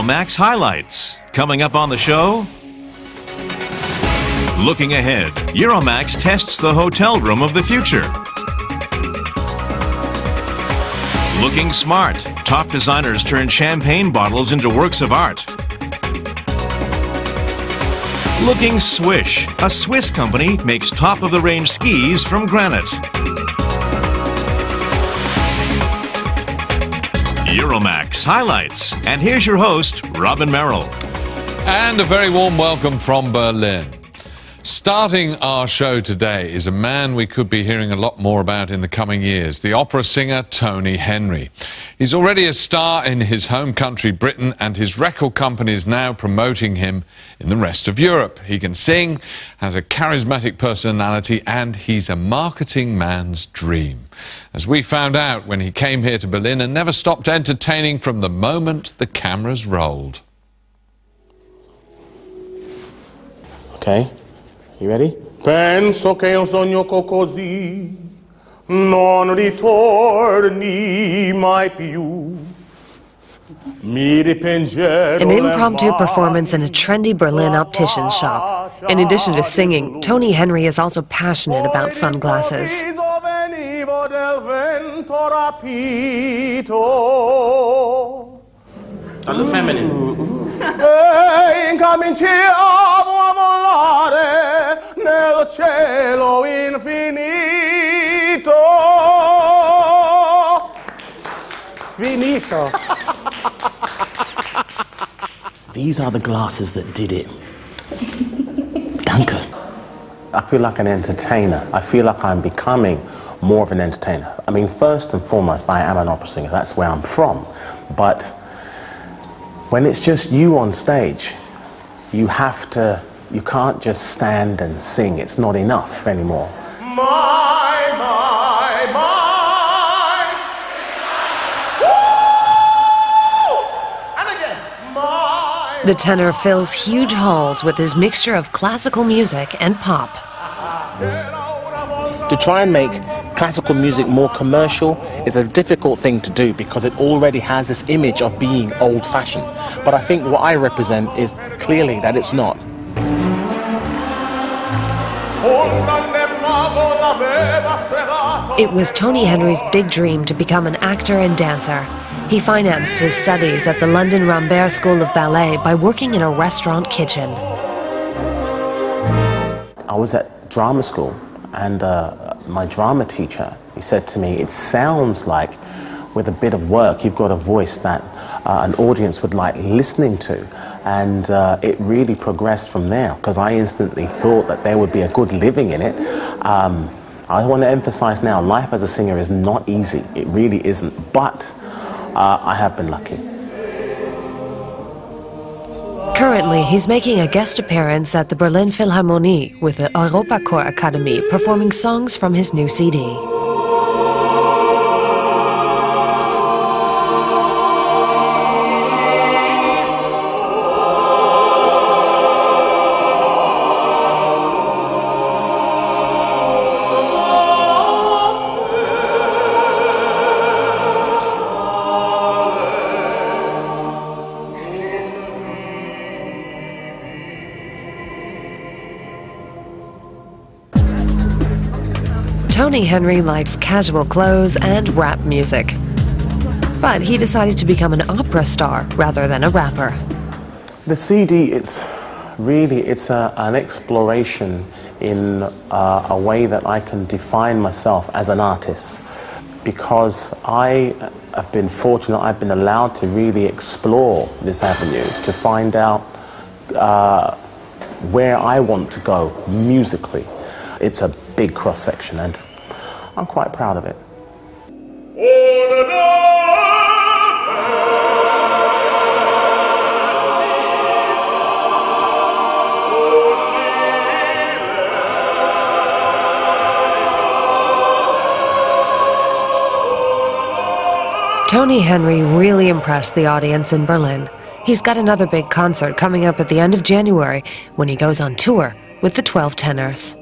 Euromaxx highlights. Coming up on the show. Looking ahead, Euromaxx tests the hotel room of the future. Looking smart, top designers turn champagne bottles into works of art. Looking Swish, a Swiss company makes top-of-the-range skis from granite. Euromaxx highlights. And here's your host, Robin Merrill. And a very warm welcome from Berlin. Starting our show today is a man we could be hearing a lot more about in the coming years, the opera singer Tony Henry. He's already a star in his home country, Britain, and his record company is now promoting him in the rest of Europe. He can sing, has a charismatic personality, and he's a marketing man's dream. As we found out when he came here to Berlin and never stopped entertaining from the moment the cameras rolled. Okay. You ready? Penso che un sogno così non ritorni mai più. An impromptu performance in a trendy Berlin optician shop. In addition to singing, Tony Henry is also passionate about sunglasses. I look feminine. Nel cielo infinito. Finito. These are the glasses that did it. Danke. I feel like an entertainer. I feel like I'm becoming more of an entertainer. I mean, first and foremost, I am an opera singer. That's where I'm from. But when it's just you on stage, you can't just stand and sing. It's not enough anymore. My. Woo! And again, my. The tenor fills huge halls with his mixture of classical music and pop. To try and make classical music more commercial is a difficult thing to do because it already has this image of being old-fashioned. But I think what I represent is clearly that it's not. It was Tony Henry's big dream to become an actor and dancer. He financed his studies at the London Rambert School of Ballet by working in a restaurant kitchen. I was at drama school and my drama teacher, he said to me, it sounds like with a bit of work you've got a voice that an audience would like listening to. And it really progressed from there because I instantly thought that there would be a good living in it. I want to emphasize now, life as a singer is not easy. It really isn't, but I have been lucky. Currently, he's making a guest appearance at the Berlin Philharmonie with the Europachor Academy, performing songs from his new CD. Tony Henry likes casual clothes and rap music. But he decided to become an opera star rather than a rapper. The CD, it's an exploration in a way that I can define myself as an artist. Because I have been fortunate, I've been allowed to really explore this avenue to find out where I want to go musically. It's a big cross-section and I'm quite proud of it. Tony Henry really impressed the audience in Berlin. He's got another big concert coming up at the end of January when he goes on tour with the 12 tenors.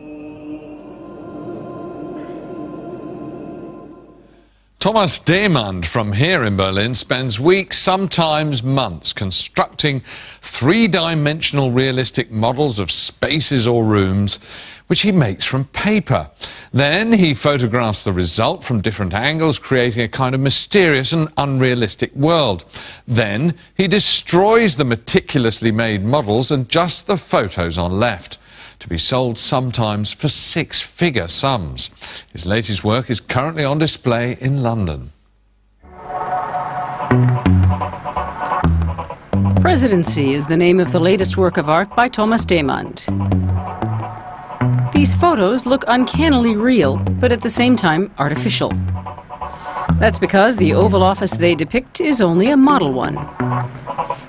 Thomas Demand from here in Berlin spends weeks, sometimes months, constructing three-dimensional realistic models of spaces or rooms, which he makes from paper. Then he photographs the result from different angles, creating a kind of mysterious and unrealistic world. Then he destroys the meticulously made models and just the photos are left, to be sold sometimes for six-figure sums. His latest work is currently on display in London. Presidency is the name of the latest work of art by Thomas Demand. These photos look uncannily real, but at the same time artificial. That's because the Oval Office they depict is only a model one.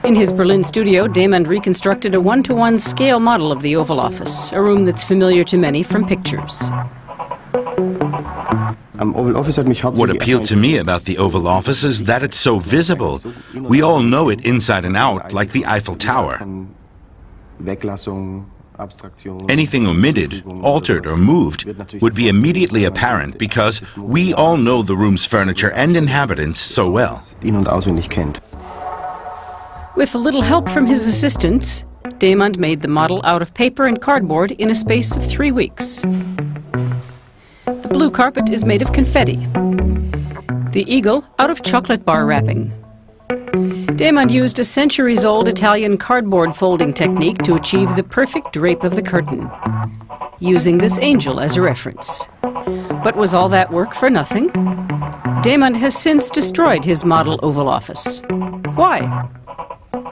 In his Berlin studio, Demand reconstructed a one-to-one scale model of the Oval Office, a room that's familiar to many from pictures. What appealed to me about the Oval Office is that it's so visible. We all know it inside and out, like the Eiffel Tower. Anything omitted, altered or moved would be immediately apparent because we all know the room's furniture and inhabitants so well. With a little help from his assistants, Demand made the model out of paper and cardboard in a space of 3 weeks. The blue carpet is made of confetti. The eagle out of chocolate bar wrapping. Demand used a centuries-old Italian cardboard folding technique to achieve the perfect drape of the curtain, using this angel as a reference. But was all that work for nothing? Demand has since destroyed his model Oval Office. Why?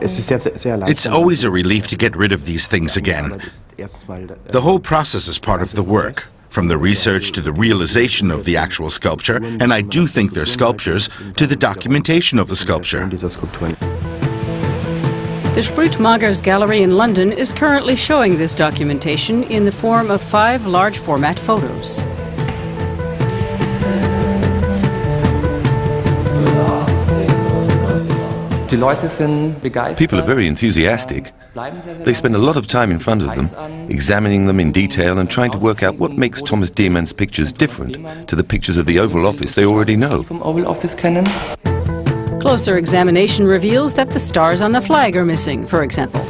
It's always a relief to get rid of these things again. The whole process is part of the work, from the research to the realization of the actual sculpture, and I do think they're sculptures, to the documentation of the sculpture. The Spruitmagers Gallery in London is currently showing this documentation in the form of 5 large-format photos. People are very enthusiastic. They spend a lot of time in front of them, examining them in detail and trying to work out what makes Thomas Demand's pictures different to the pictures of the Oval Office they already know. Closer examination reveals that the stars on the flag are missing, for example.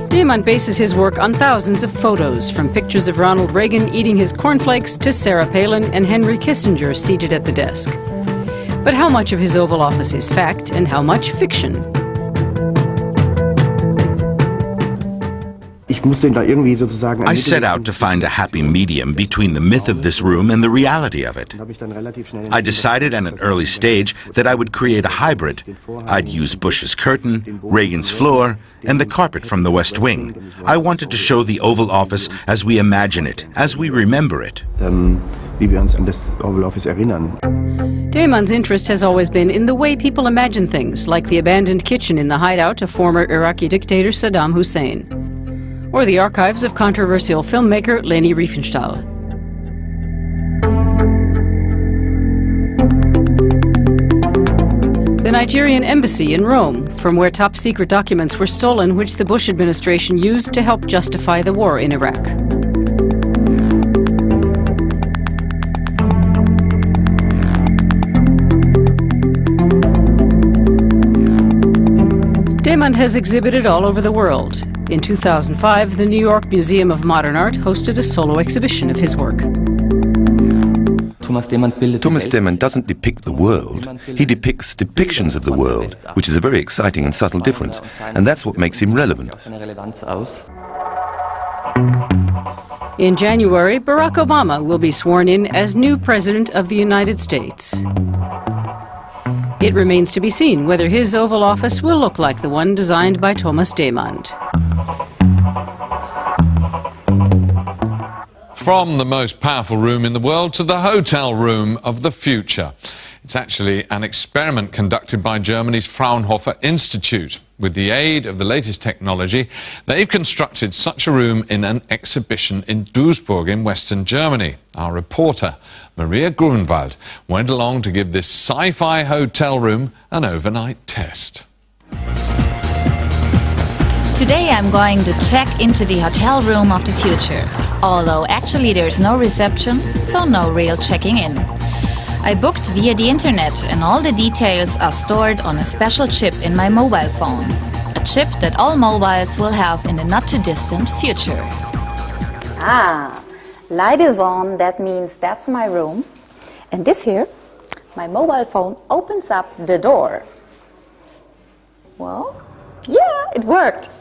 Demand bases his work on thousands of photos, from pictures of Ronald Reagan eating his cornflakes to Sarah Palin and Henry Kissinger seated at the desk. But how much of his Oval Office is fact and how much fiction? I set out to find a happy medium between the myth of this room and the reality of it. I decided at an early stage that I would create a hybrid. I'd use Bush's curtain, Reagan's floor, and the carpet from the West Wing. I wanted to show the Oval Office as we imagine it, as we remember it. Demand's interest has always been in the way people imagine things, like the abandoned kitchen in the hideout of former Iraqi dictator Saddam Hussein, or the archives of controversial filmmaker Leni Riefenstahl. The Nigerian embassy in Rome, from where top-secret documents were stolen which the Bush administration used to help justify the war in Iraq. Demand has exhibited all over the world. In 2005, the New York Museum of Modern Art hosted a solo exhibition of his work. Thomas Demand doesn't depict the world, he depicts depictions of the world, which is a very exciting and subtle difference, and that's what makes him relevant. In January, Barack Obama will be sworn in as new President of the United States. It remains to be seen whether his Oval Office will look like the one designed by Thomas Demand. From the most powerful room in the world to the hotel room of the future. It's actually an experiment conducted by Germany's Fraunhofer Institute. With the aid of the latest technology, they've constructed such a room in an exhibition in Duisburg in Western Germany. Our reporter, Maria Grunwald, went along to give this sci-fi hotel room an overnight test. Today I'm going to check into the hotel room of the future. Although actually there's no reception, so no real checking in. I booked via the internet and all the details are stored on a special chip in my mobile phone. A chip that all mobiles will have in the not-too-distant future. Ah, light is on, that means that's my room. And this here, my mobile phone opens up the door. Well, yeah, it worked.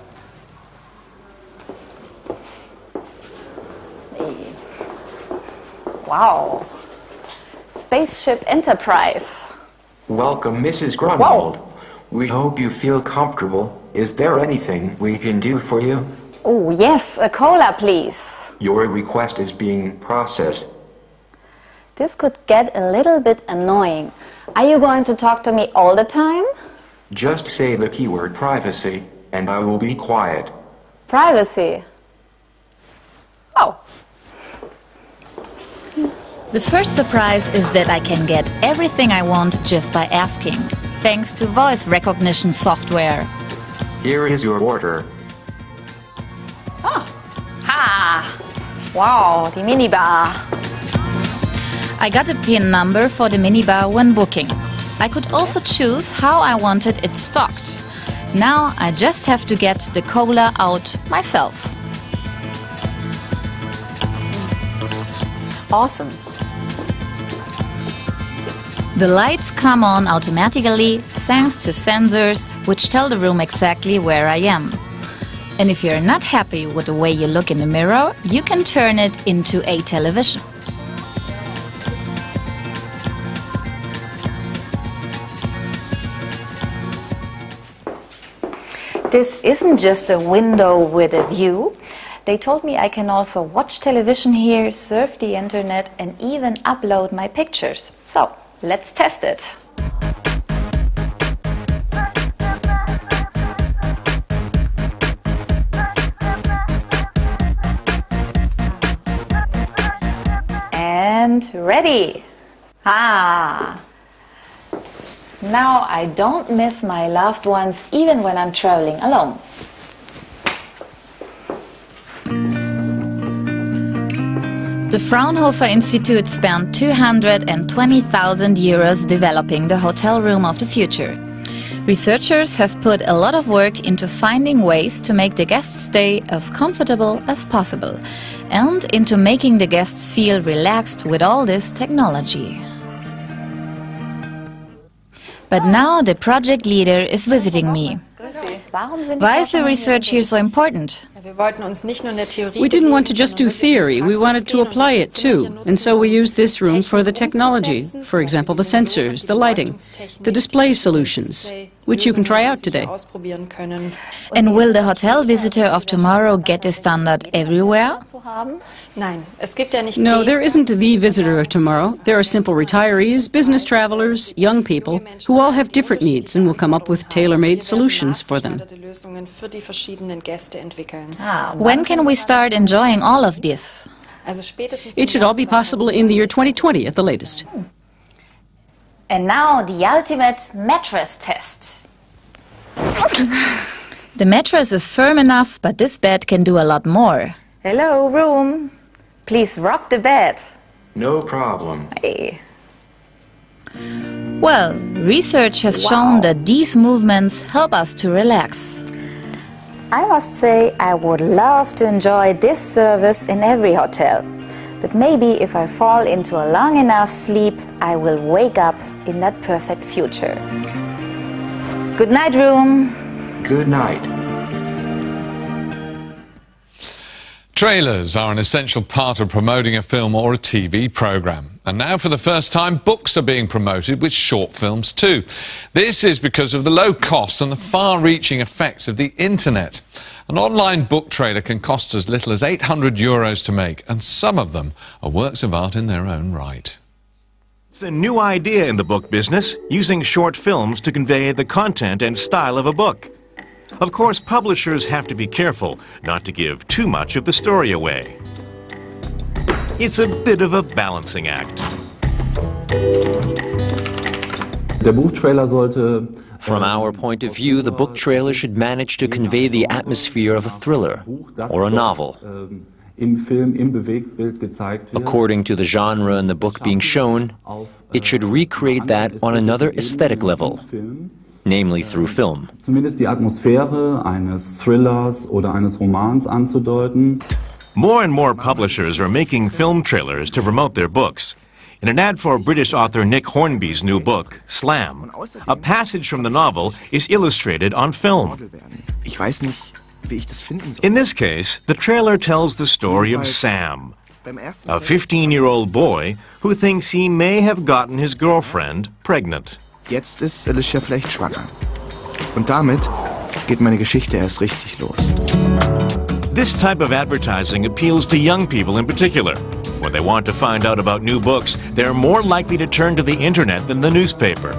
Hey. Wow. Spaceship Enterprise. Welcome, Mrs. Grunwald. Whoa. We hope you feel comfortable. Is there anything we can do for you? Oh, yes, a cola, please. Your request is being processed. This could get a little bit annoying. Are you going to talk to me all the time? Just say the keyword privacy, and I will be quiet. Privacy? Oh. The first surprise is that I can get everything I want just by asking, thanks to voice recognition software. Here is your order. Oh. Ha! Wow, the minibar. I got a PIN number for the minibar when booking. I could also choose how I wanted it stocked. Now I just have to get the cola out myself. Awesome. The lights come on automatically thanks to sensors which tell the room exactly where I am. And if you're not happy with the way you look in the mirror, you can turn it into a television. This isn't just a window with a view. They told me I can also watch television here, surf the internet, and even upload my pictures. So, let's test it. And ready. Ah. Now I don't miss my loved ones even when I'm traveling alone. The Fraunhofer Institute spent 220,000 euros developing the hotel room of the future. Researchers have put a lot of work into finding ways to make the guest stay as comfortable as possible and into making the guests feel relaxed with all this technology. But now the project leader is visiting me. Why is the research here so important? We didn't want to just do theory, we wanted to apply it too. And so we used this room for the technology, for example the sensors, the lighting, the display solutions, which you can try out today. And will the hotel visitor of tomorrow get the standard everywhere? No, there isn't the visitor of tomorrow. There are simple retirees, business travelers, young people, who all have different needs and will come up with tailor-made solutions for them. When can we start enjoying all of this? It should all be possible in the year 2020 at the latest. And now the ultimate mattress test. The mattress is firm enough, but this bed can do a lot more. Hello, room. Please rock the bed. No problem. Hey. Well, research has shown that these movements help us to relax. I must say I would love to enjoy this service in every hotel. But maybe if I fall into a long enough sleep, I will wake up in that perfect future. Good night, room. Good night. Trailers are an essential part of promoting a film or a TV programme. And now, for the first time, books are being promoted with short films too. This is because of the low costs and the far-reaching effects of the internet. An online book trailer can cost as little as €800 to make, and some of them are works of art in their own right. It's a new idea in the book business, using short films to convey the content and style of a book. Of course, publishers have to be careful not to give too much of the story away. It's a bit of a balancing act. Der Buchtrailer sollte From our point of view, the book trailer should manage to convey the atmosphere of a thriller or a novel. According to the genre in the book being shown, it should recreate that on another aesthetic level, namely through film. Zumindest die Atmosphäre eines Thrillers oder eines Romans anzudeuten. More and more publishers are making film trailers to promote their books. In an ad for British author Nick Hornby's new book, Slam, a passage from the novel is illustrated on film. In this case, the trailer tells the story of Sam, a 15-year-old boy who thinks he may have gotten his girlfriend pregnant. Jetzt ist Alicia vielleicht schwanger. Und damit geht meine Geschichte erst richtig los. This type of advertising appeals to young people in particular. When they want to find out about new books, they're more likely to turn to the internet than the newspaper.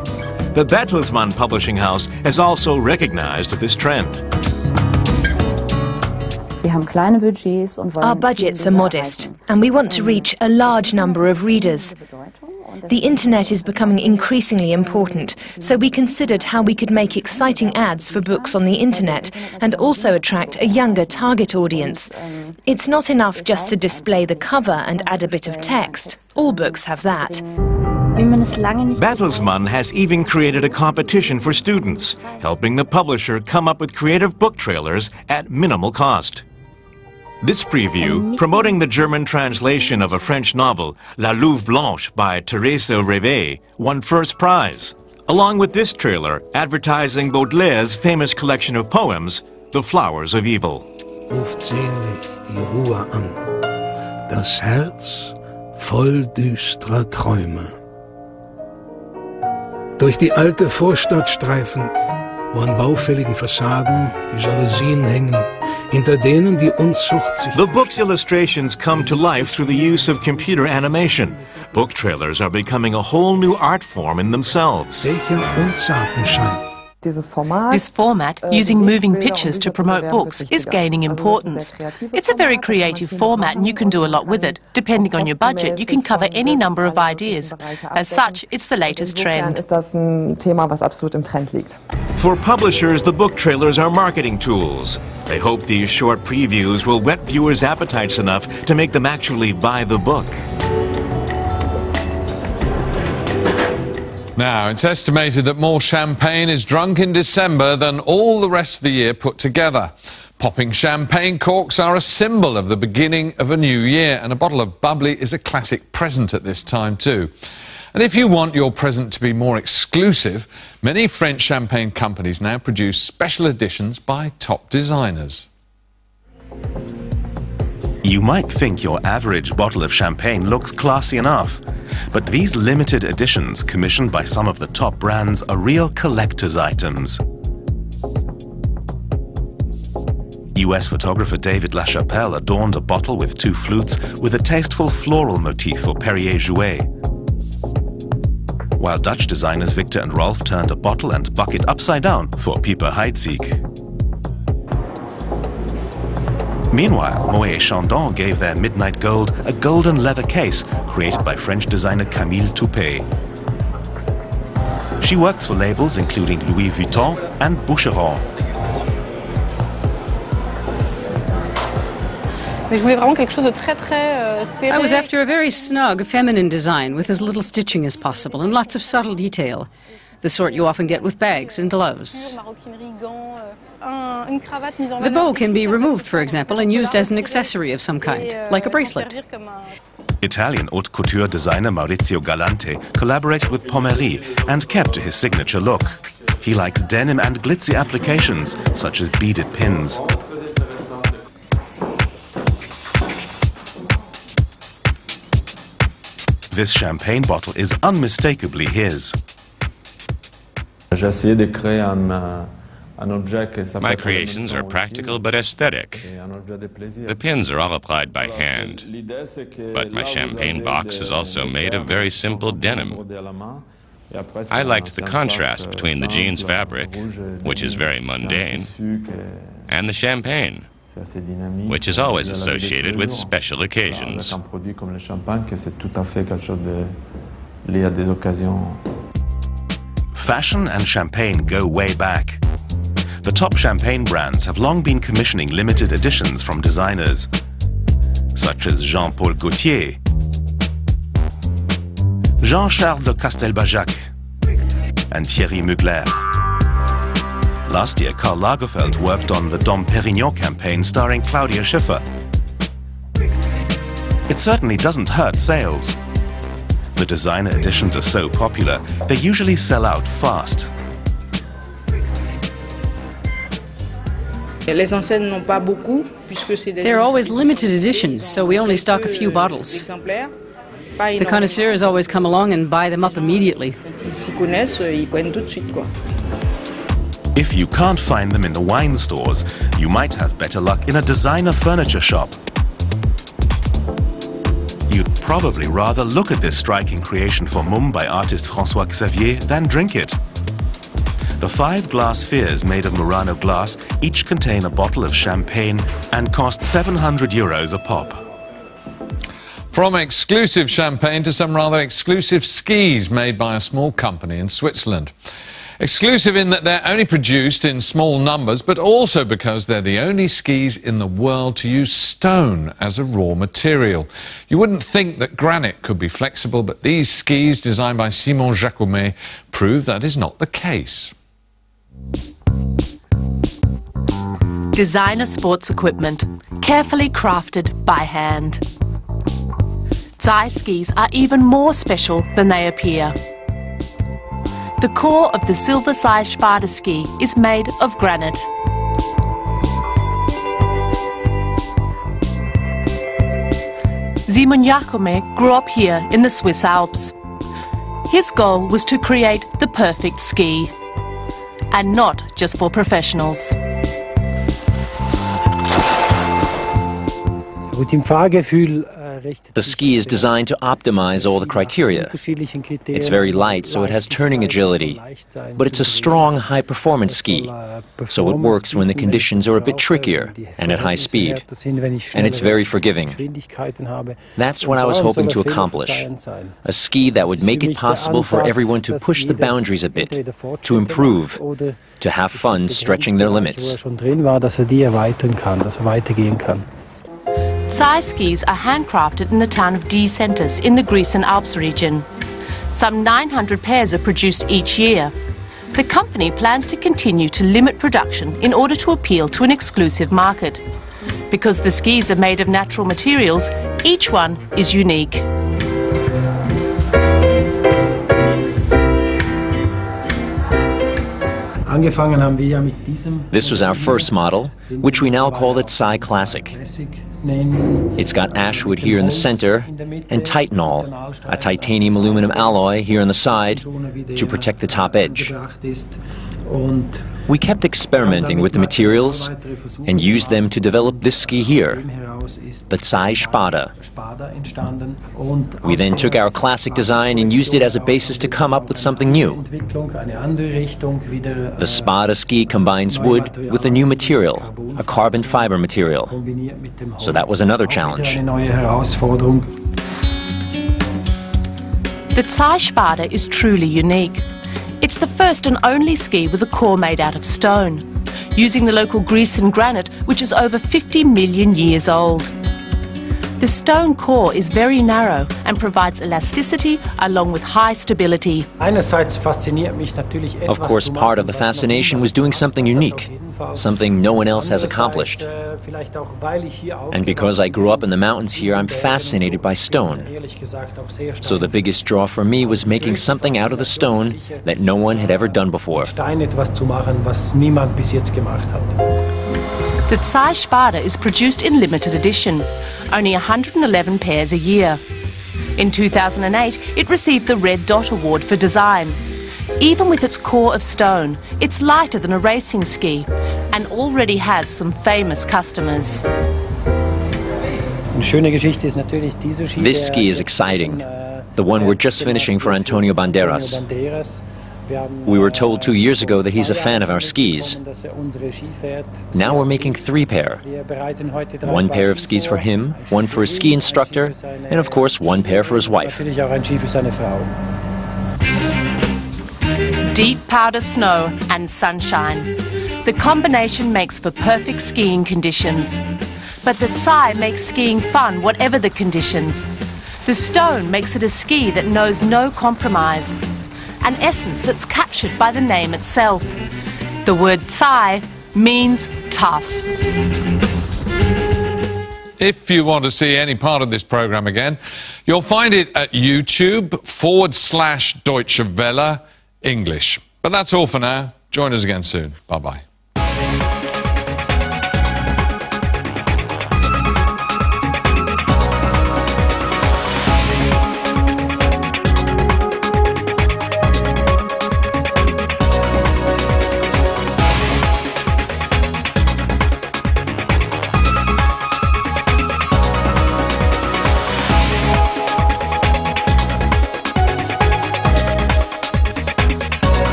The Bertelsmann publishing house has also recognized this trend. Our budgets are modest, and we want to reach a large number of readers. The internet is becoming increasingly important, so we considered how we could make exciting ads for books on the internet and also attract a younger target audience. It's not enough just to display the cover and add a bit of text. All books have that. Bertelsmann has even created a competition for students, helping the publisher come up with creative book trailers at minimal cost. This preview, promoting the German translation of a French novel, La Louve Blanche by Thérèse Révé, won first prize, along with this trailer advertising Baudelaire's famous collection of poems, The Flowers of Evil. Ruft sehnlich die Ruhe an, das Herz voll düsterer Träume. Durch die alte Vorstadt streifend, wo an baufälligen Fassaden die Jalousien hängen, hinter denen die Unzucht sich... The book's illustrations come to life through the use of computer animation. Book trailers are becoming a whole new art form in themselves. Sicher und zarten scheint. This format, using moving pictures to promote books, is gaining importance. It's a very creative format and you can do a lot with it. Depending on your budget, you can cover any number of ideas. As such, it's the latest trend. For publishers, the book trailers are marketing tools. They hope these short previews will whet viewers' appetites enough to make them actually buy the book. Now, it's estimated that more champagne is drunk in December than all the rest of the year put together. Popping champagne corks are a symbol of the beginning of a new year, and a bottle of bubbly is a classic present at this time too. And if you want your present to be more exclusive, many French champagne companies now produce special editions by top designers. You might think your average bottle of champagne looks classy enough, but these limited editions commissioned by some of the top brands are real collector's items. US photographer David LaChapelle adorned a bottle with two flutes with a tasteful floral motif for Perrier-Jouet, while Dutch designers Victor and Rolf turned a bottle and bucket upside down for Pieper Heidsieck. Meanwhile, Moet & Chandon gave their Midnight Gold a golden leather case created by French designer Camille Toupet. She works for labels including Louis Vuitton and Boucheron. I was after a very snug, feminine design with as little stitching as possible and lots of subtle detail, the sort you often get with bags and gloves. The bow can be removed, for example, and used as an accessory of some kind, like a bracelet. Italian haute couture designer Maurizio Galante collaborated with Pommery and kept to his signature look. He likes denim and glitzy applications, such as beaded pins. This champagne bottle is unmistakably his. My creations are practical but aesthetic. The pins are all applied by hand, but my champagne box is also made of very simple denim. I liked the contrast between the jeans fabric, which is very mundane, and the champagne, which is always associated with special occasions. Fashion and champagne go way back. The top champagne brands have long been commissioning limited editions from designers, such as Jean-Paul Gaultier, Jean-Charles de Castelbajac, and Thierry Mugler. Last year, Karl Lagerfeld worked on the Dom Pérignon campaign starring Claudia Schiffer. It certainly doesn't hurt sales. The designer editions are so popular, they usually sell out fast. They're always limited editions, so we only stock a few bottles. The connoisseurs always come along and buy them up immediately. If you can't find them in the wine stores, you might have better luck in a designer furniture shop. You'd probably rather look at this striking creation for Mumm by artist François Xavier than drink it. The 5 glass spheres made of Murano glass each contain a bottle of champagne and cost €700 a pop. From exclusive champagne to some rather exclusive skis made by a small company in Switzerland. Exclusive in that they're only produced in small numbers, but also because they're the only skis in the world to use stone as a raw material. You wouldn't think that granite could be flexible, but these skis, designed by Simon Jacomet, prove that is not the case. Designer sports equipment, carefully crafted by hand. Zai skis are even more special than they appear. The core of the silver Zai Spada ski is made of granite. Simon Jacomet grew up here in the Swiss Alps. His goal was to create the perfect ski, and not just for professionals. The ski is designed to optimize all the criteria. It's very light, so it has turning agility. But it's a strong, high-performance ski, so it works when the conditions are a bit trickier and at high speed. And it's very forgiving. That's what I was hoping to accomplish. A ski that would make it possible for everyone to push the boundaries a bit, to improve, to have fun stretching their limits. Zai skis are handcrafted in the town of Dicentis in the Grisons Alps region. Some 900 pairs are produced each year. The company plans to continue to limit production in order to appeal to an exclusive market. Because the skis are made of natural materials, each one is unique. This was our first model, which we now call the Zai Classic. It's got ashwood here in the center and titanol, a titanium aluminum alloy here on the side to protect the top edge. We kept experimenting with the materials and used them to develop this ski here, the Zai Spada. We then took our classic design and used it as a basis to come up with something new. The Spada ski combines wood with a new material, a carbon fiber material. So that was another challenge. The Zai Spada is truly unique. It's the first and only ski with a core made out of stone, using the local Grisons granite, which is over 50 million years old. The stone core is very narrow and provides elasticity along with high stability. Of course, part of the fascination was doing something unique, something no one else has accomplished. And because I grew up in the mountains here, I'm fascinated by stone. So the biggest draw for me was making something out of the stone that no one had ever done before. The Zai Spada is produced in limited edition, only 111 pairs a year. In 2008, it received the Red Dot Award for design. Even with its core of stone, it's lighter than a racing ski and already has some famous customers. This ski is exciting, the one we're just finishing for Antonio Banderas. We were told 2 years ago that he's a fan of our skis. Now we're making 3 pair. 1 pair of skis for him, 1 for his ski instructor, and of course 1 pair for his wife. deep powder snow and sunshine. The combination makes for perfect skiing conditions. But the tsai makes skiing fun whatever the conditions. The stone makes it a ski that knows no compromise, an essence that's captured by the name itself. The word tsai means tough. If you want to see any part of this programme again, you'll find it at YouTube/Deutsche Welle English. But that's all for now. Join us again soon. Bye-bye.